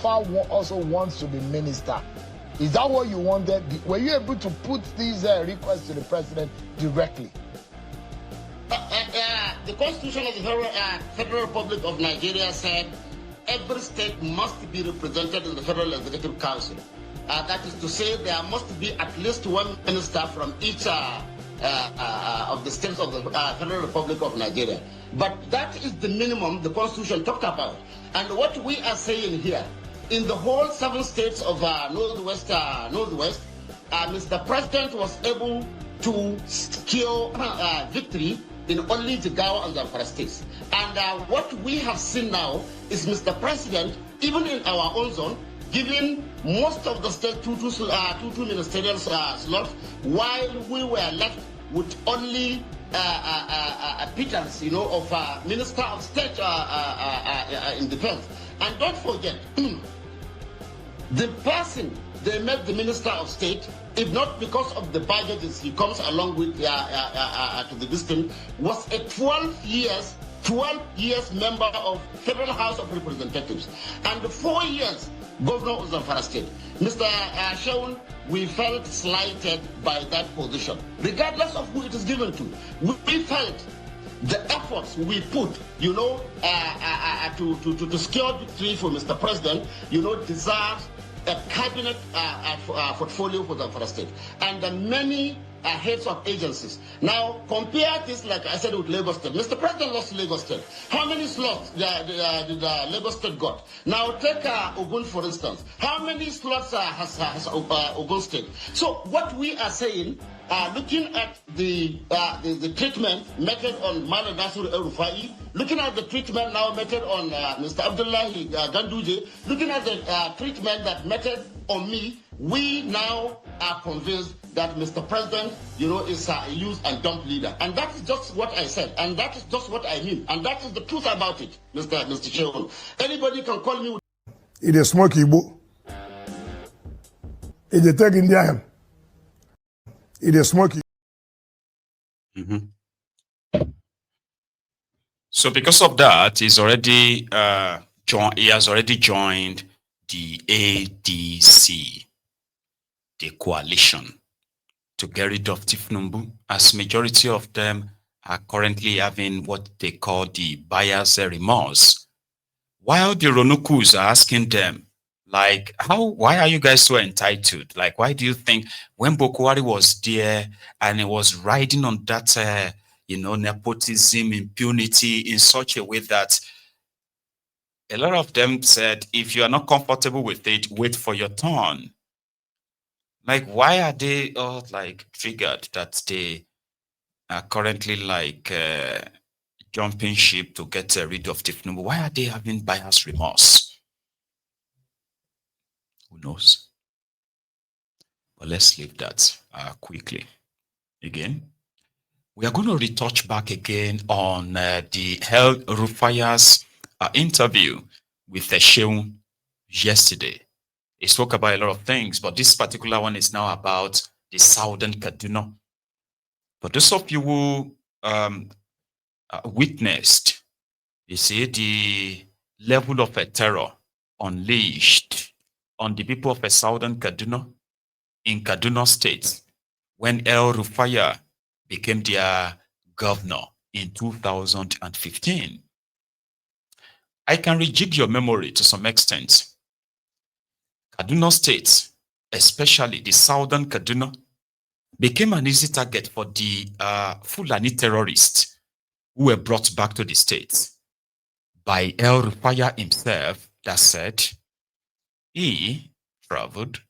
also wants to be minister. Is that what you wanted? Were you able to put these requests to the president directly? The Constitution of the Federal Republic of Nigeria said every state must be represented in the Federal Executive Council. That is to say, there must be at least one minister from each of the states of the Federal Republic of Nigeria. But that is the minimum the Constitution talked about. And what we are saying here, in the whole 7 states of Northwest, Mr. President was able to secure victory in only Jigawa and Zamfara states. And what we have seen now is Mr. President, even in our own zone, giving most of the states two ministerial slots, while we were left with only a pittance, of Minister of State in Defense. And don't forget, the person they made the Minister of State, if not because of the baggages he comes along with to the district, was a 12 years member of Federal House of Representatives, and 4 years governor of Zamfara State. Mr. Shaun, we felt slighted by that position, regardless of who it is given to. We felt the efforts we put, to secure victory for Mr. President, deserves a cabinet portfolio for Zamfara State, and many heads of agencies. Now, compare this, like I said, with Lagos State. Mr. President lost Lagos State. How many slots did Lagos State got? Now, take Ogun, for instance. How many slots has Ogun State? So, what we are saying, looking at the treatment meted on Malam Nasir Rufai, looking at the treatment now meted on Mr. Abdullahi Ganduje, looking at the treatment that meted on me, we now are convinced that Mr. President, is a use and dump leader. And that is just what I said. And that is just what I mean. And that is the truth about it, Mr. Shaun. Anybody can call me. It is smoke Igbo. It is take Indian. It is smoky. So because of that, he's already he has already joined the ADC, the coalition, to get rid of Tinubu, as majority of them are currently having what they call the buyer's remorse. While the Ronukus are asking them, like, why are you guys so entitled? Like, why do you think when Boko Haram was there and he was riding on that, nepotism, impunity in such a way that a lot of them said, if you are not comfortable with it, wait for your turn. Like, why are they all triggered that they are currently jumping ship to get rid of Tinubu? Why are they having buyer's remorse? Who knows? But let's leave that quickly. Again, we are going to retouch back again on the Rufai's interview with Shaun yesterday. He spoke about a lot of things, but this particular one is now about the Southern Kaduna. For those of you who witnessed, you see, the level of terror unleashed on the people of Southern Kaduna in Kaduna State when Rufai became their governor in 2015. I can rejig your memory to some extent. Kaduna State, especially the Southern Kaduna, became an easy target for the Fulani terrorists who were brought back to the state by Rufai himself, that said he traveled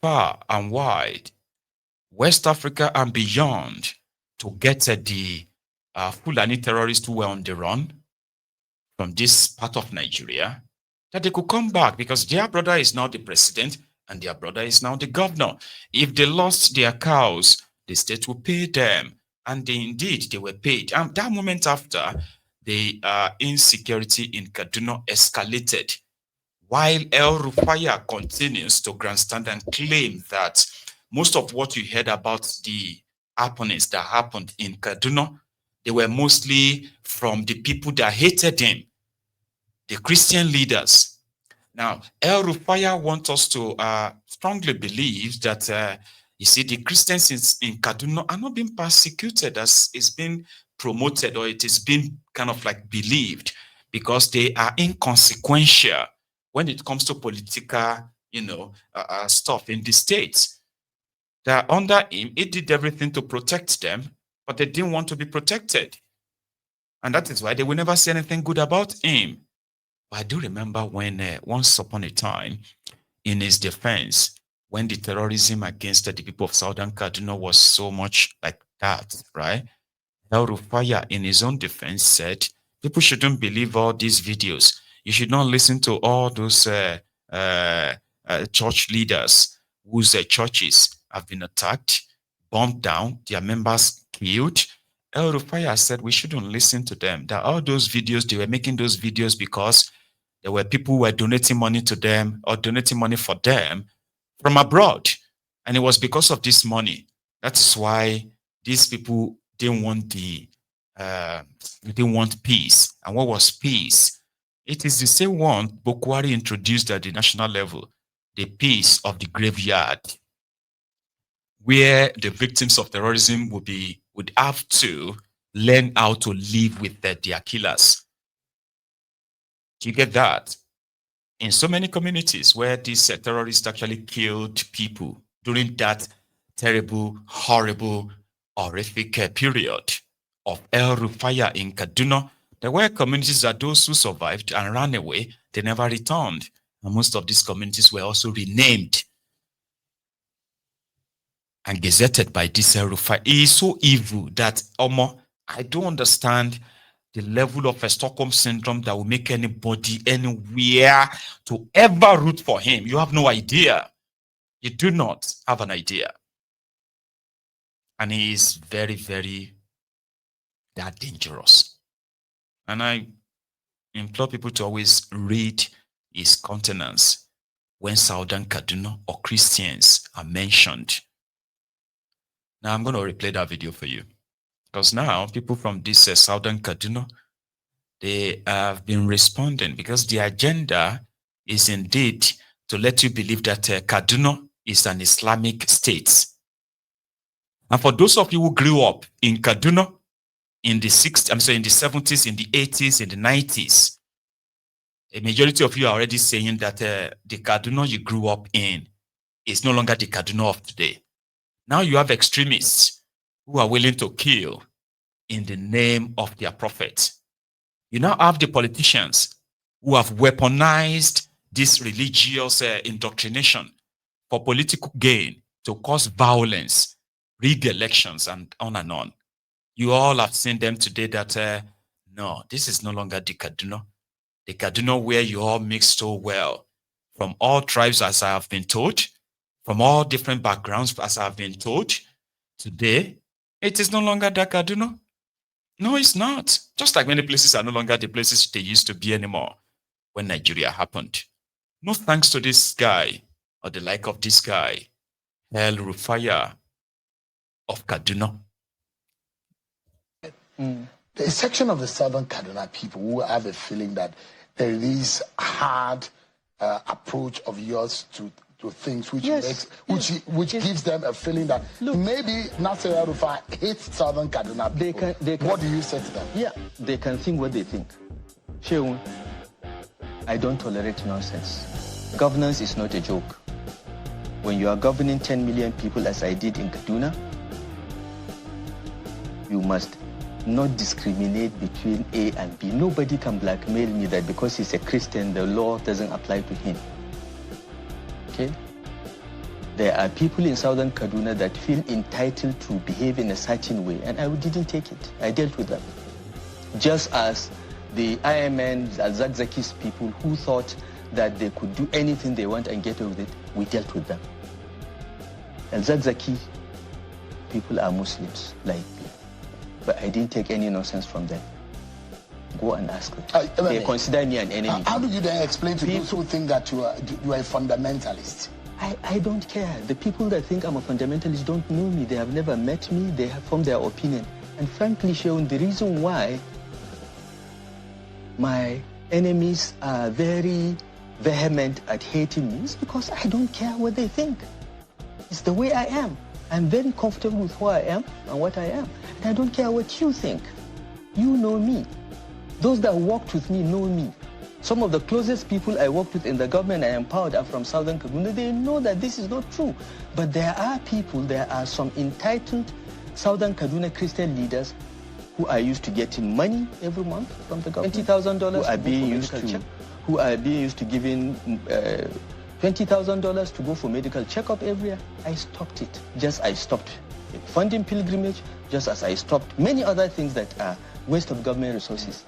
far and wide, West Africa and beyond, to get the Fulani terrorists who were on the run from this part of Nigeria, that they could come back because their brother is now the president and their brother is now the governor. If they lost their cows, the state will pay them. And indeed, they were paid. And that moment after, the insecurity in Kaduna escalated, while Rufai continues to grandstand and claim that most of what you heard about the happenings that happened in Kaduna, they were mostly from the people that hated him, the Christian leaders. Now, El Rufai wants us to strongly believe that, you see, the Christians in Kaduna are not being persecuted as it's been promoted, or it is being kind of like believed, because they are inconsequential when it comes to political, stuff in the states. That under him, he did everything to protect them, but they didn't want to be protected. And that is why they will never say anything good about him. But I do remember when once upon a time, in his defense, when the terrorism against the people of Southern Kaduna was so much like that, right? El Rufai, in his own defense, said, people shouldn't believe all these videos. You should not listen to all those church leaders whose churches have been attacked, bombed down, their members killed. El Rufai said we shouldn't listen to them. That all those videos, they were making those videos because there were people who were donating money to them or donating money for them from abroad. And it was because of this money. That's why these people didn't want they didn't want peace. And what was peace? It is the same one Bokwari introduced at the national level, the peace of the graveyard, where the victims of terrorism would have to learn how to live with their killers. Do you get that? In so many communities where these terrorists actually killed people during that terrible, horrible, horrific period of El Rufai in Kaduna, there were communities that those who survived and ran away, they never returned. And most of these communities were also renamed and gazetted by this El Rufai. He is so evil that, I don't understand the level of a Stockholm syndrome that will make anybody anywhere to ever root for him. You have no idea. You do not have an idea. And he is very, very that dangerous. And I implore people to always read his countenance when Southern Kaduna or Christians are mentioned. Now I'm going to replay that video for you. Because now people from this Southern Kaduna, they have been responding because the agenda is indeed to let you believe that Kaduna is an Islamic state. And for those of you who grew up in Kaduna in the 70s, in the 80s, in the 90s, a majority of you are already saying that the Kaduna you grew up in is no longer the Kaduna of today. Now you have extremists who are willing to kill in the name of their prophet. You now have the politicians who have weaponized this religious indoctrination for political gain to cause violence, rig elections, and on and on. You all have seen them today that, no, this is no longer the Kaduna where you all mix so well, from all tribes as I have been told, from all different backgrounds as I have been told. Today, it is no longer the Kaduna. No, it's not. Just like many places are no longer the places they used to be anymore when Nigeria happened. No thanks to this guy or the like of this guy, El Rufai of Kaduna. There's a section of the Southern Kaduna people who have a feeling that there is this hard approach of yours to things which gives them a feeling that maybe Nasser El-Rufai hates Southern Kaduna people. What do you say to them? Yeah, they can think what they think. Sheun, I don't tolerate nonsense. Governance is not a joke. When you are governing 10 million people as I did in Kaduna, you must not discriminate between A and B. Nobody can blackmail me that because he's a Christian, the law doesn't apply to him. Okay? There are people in Southern Kaduna that feel entitled to behave in a certain way, and I didn't take it. I dealt with them. Just as the IMN, Al-Zakzaki's people who thought that they could do anything they want and get away with it, we dealt with them. Al-Zakzaki people are Muslims, like me, but I didn't take any nonsense from them. Go and ask them. They consider me an enemy. How do you then explain to those who think that you are a fundamentalist? I don't care. The people that think I'm a fundamentalist don't know me. They have never met me. They have formed their opinion. And frankly, Sheun, the reason why my enemies are very vehement at hating me, it's because I don't care what they think. It's the way I am. I'm very comfortable with who I am and what I am. And I don't care what you think. You know me. Those that worked with me know me. Some of the closest people I worked with in the government I empowered are from Southern Kaduna. They know that this is not true. But there are people, there are some entitled Southern Kaduna Christian leaders who are used to getting money every month from the government. $20,000 who are being used to giving $20,000 to go for medical checkup every year. I stopped it. I stopped funding pilgrimage, just as I stopped many other things that are waste of government resources.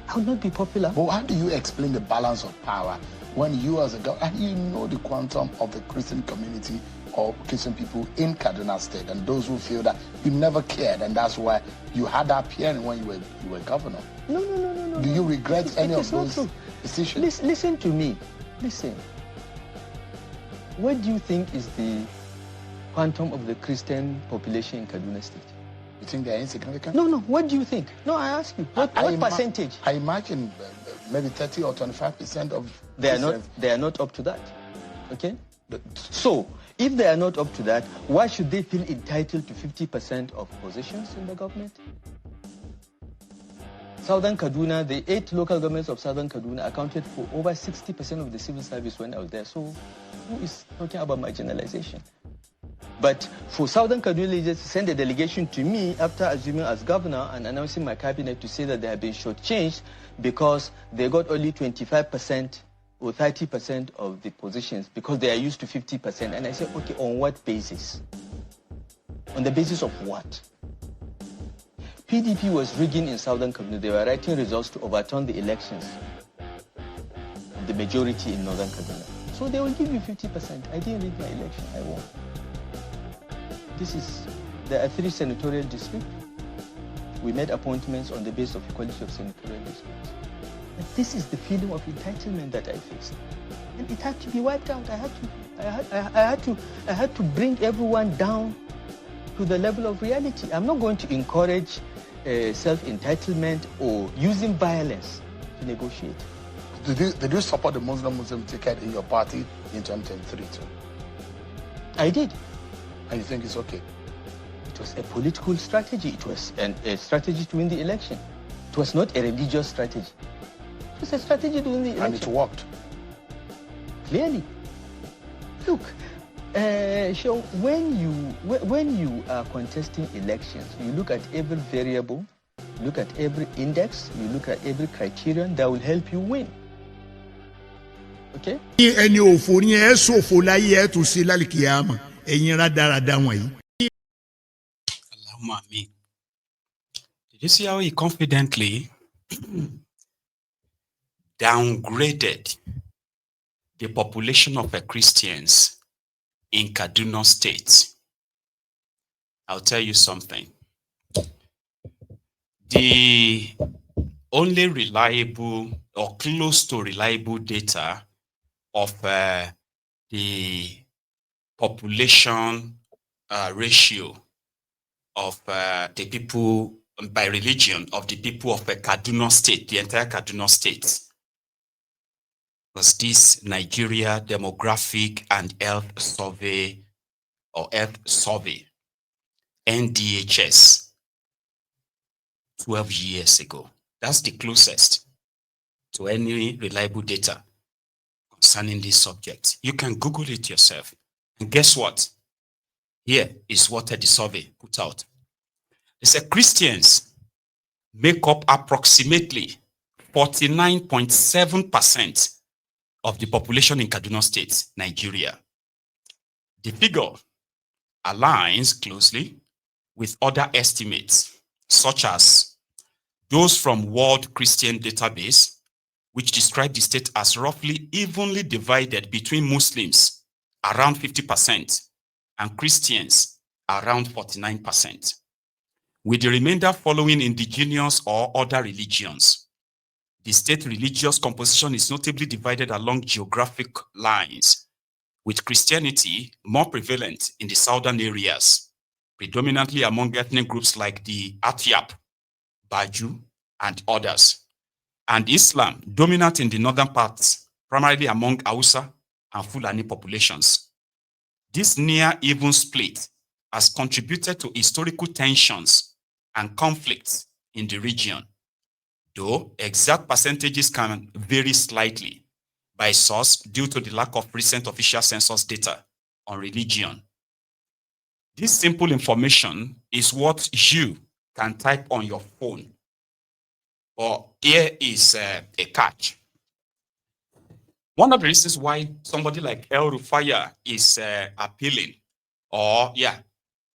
I will not be popular. But how do you explain the balance of power when you as a government, and you know the quantum of the Christian community or Christian people in Kaduna State, and those who feel that you never cared, and that's why you had that hearing when you were governor? No. Do you regret any of those decisions? Listen to me. Listen. What do you think is the quantum of the Christian population in Kaduna State? You think they're insignificant? No. What do you think? No, I ask you. What percentage? I imagine maybe 30 or 25% of they are not up to that. Okay? So, if they are not up to that, why should they feel entitled to 50% of positions in the government? Southern Kaduna, the 8 local governments of Southern Kaduna accounted for over 60% of the civil service when I was there. So, who is talking about marginalization? But for Southern Kaduna leaders to send a delegation to me after assuming as governor and announcing my cabinet to say that they have been shortchanged because they got only 25% or 30% of the positions because they are used to 50%. And I said, okay, on what basis? On the basis of what? PDP was rigging in Southern Kaduna. They were writing results to overturn the elections of the majority in Northern Kaduna. So they will give you 50%. I didn't rig my election. I won. There are 3 senatorial districts. We made appointments on the basis of equality of senatorial districts. But this is the feeling of entitlement that I faced. And it had to be wiped out. I had to bring everyone down to the level of reality. I'm not going to encourage self-entitlement or using violence to negotiate. Did you support the Muslim ticket in your party in 2023 too? I did. And you think it's okay? It was a political strategy. It was a strategy to win the election. It was not a religious strategy. It was a strategy to win the election. And it worked? Clearly. Look, Sean, when you are contesting elections, you look at every variable, look at every index, you look at every criterion that will help you win. Okay? Did you see how he confidently downgraded the population of Christians in Kaduna State? I'll tell you something. The only reliable or close to reliable data of the population ratio of the people by religion of the people of Kaduna State, the entire Kaduna State, was this Nigeria Demographic and Health Survey or Health Survey, NDHS, 12 years ago. That's the closest to any reliable data concerning this subject. You can Google it yourself. And guess what? Here is what the survey put out. They said Christians make up approximately 49.7% of the population in Kaduna State, Nigeria. The figure aligns closely with other estimates, such as those from World Christian Database, which describe the state as roughly evenly divided between Muslims, around 50%, and Christians, around 49%, with the remainder following indigenous or other religions. The state religious composition is notably divided along geographic lines, with Christianity more prevalent in the southern areas, predominantly among ethnic groups like the Atiap, Baju, and others, and Islam dominant in the northern parts primarily among Hausa and Fulani populations. This near even split has contributed to historical tensions and conflicts in the region, though exact percentages can vary slightly by source due to the lack of recent official census data on religion. This simple information is what you can type on your phone. But here is a catch. One of the reasons why somebody like El Rufai is appealing, or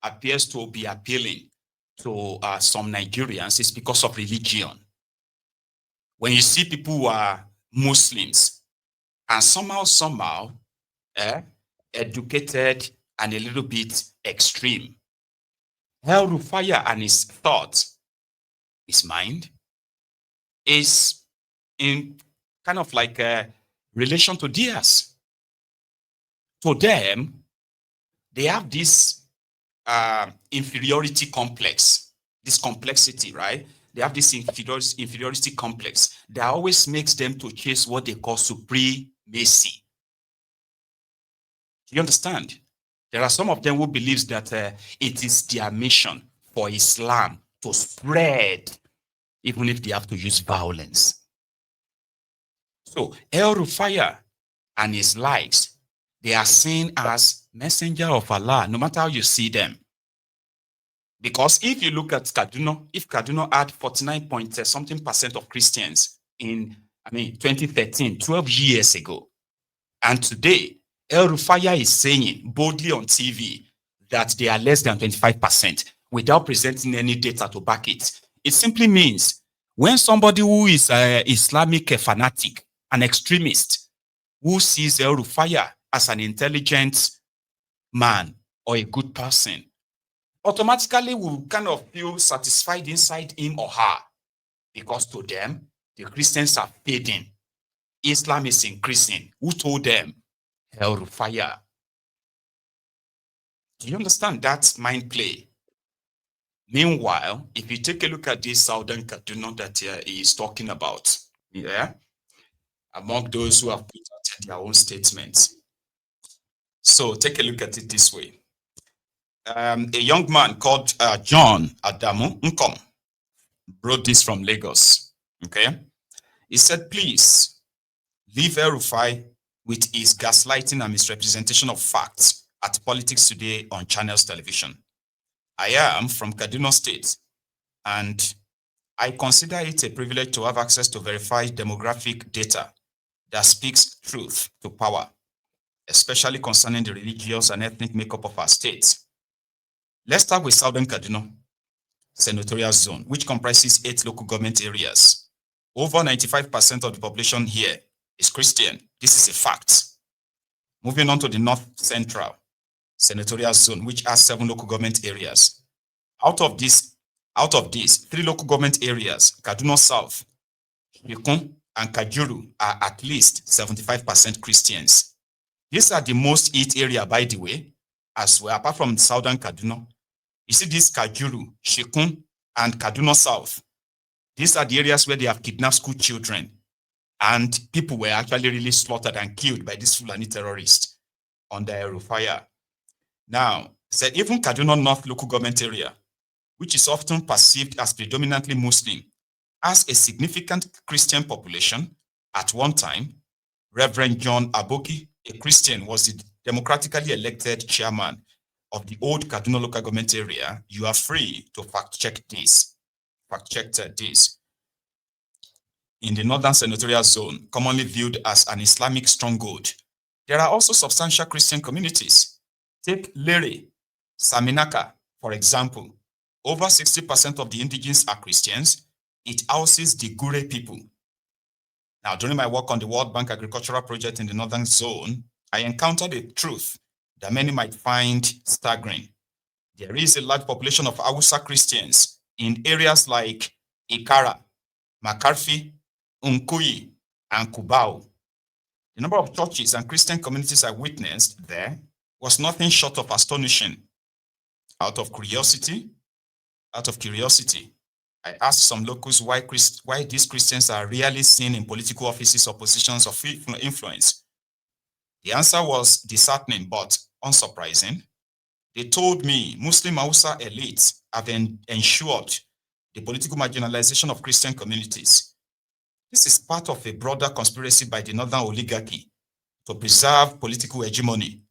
appears to be appealing to some Nigerians, is because of religion. When you see people who are Muslims and somehow educated and a little bit extreme, El Rufai and his thought, his mind, is in kind of like a relation to theirs. To them, they have this inferiority complex, this complexity, right? They have this inferiority complex that always makes them to chase what they call supremacy. Do you understand? There are some of them who believes that it is their mission for Islam to spread, even if they have to use violence. So El Rufai and his likes, they are seen as messenger of Allah, no matter how you see them. Because if you look at Kaduna, if Kaduna had 49-something% of Christians in 2013, 12 years ago, and today El Rufai is saying boldly on TV that they are less than 25% without presenting any data to back it. It simply means when somebody who is an Islamic fanatic, an extremist, who sees El Rufai as an intelligent man or a good person, automatically will kind of feel satisfied inside him or her, because to them, the Christians are fading. Islam is increasing. Who told them? El Rufai. Do you understand that mind play? Meanwhile, if you take a look at this Southern Kaduna that he is talking about, among those who have put out their own statements. So take a look at it this way. A young man called John Adamu Nkom wrote this from Lagos. Okay, he said, please leave El Rufai with his gaslighting and misrepresentation of facts at Politics Today on Channels Television. I am from Kaduna State, and I consider it a privilege to have access to verified demographic data that speaks truth to power, especially concerning the religious and ethnic makeup of our states. Let's start with Southern Kaduna Senatorial Zone, which comprises 8 local government areas. Over 95% of the population here is Christian. This is a fact. Moving on to the North Central Senatorial Zone, which has 7 local government areas. Out of these 3 local government areas, Kaduna South, Yekun, and Kajuru, are at least 75% Christians. These are the most hit area, by the way, as well, apart from Southern Kaduna. You see this Kajuru, Shekun, and Kaduna South. These are the areas where they have kidnapped school children, and people were actually really slaughtered and killed by these Fulani terrorists under El Rufai. Now, said even Kaduna North local government area, which is often perceived as predominantly Muslim, has a significant Christian population. At one time, Reverend John Aboki, a Christian, was the democratically elected chairman of the old Kaduna local government area. You are free to fact-check this. Fact-check this. In the Northern Senatorial Zone, commonly viewed as an Islamic stronghold, there are also substantial Christian communities. Take Lere, Saminaka, for example. Over 60% of the indigenes are Christians. It houses the Gure people. Now, during my work on the World Bank Agricultural Project in the Northern Zone, I encountered a truth that many might find staggering. There is a large population of Hausa Christians in areas like Ikara, Makarfi, Unkuyi, and Kubau. The number of churches and Christian communities I witnessed there was nothing short of astonishing. Out of curiosity, I asked some locals why these Christians are rarely seen in political offices or positions of influence. The answer was disheartening but unsurprising. They told me Muslim Hausa elites have ensured the political marginalization of Christian communities. This is part of a broader conspiracy by the northern oligarchy to preserve political hegemony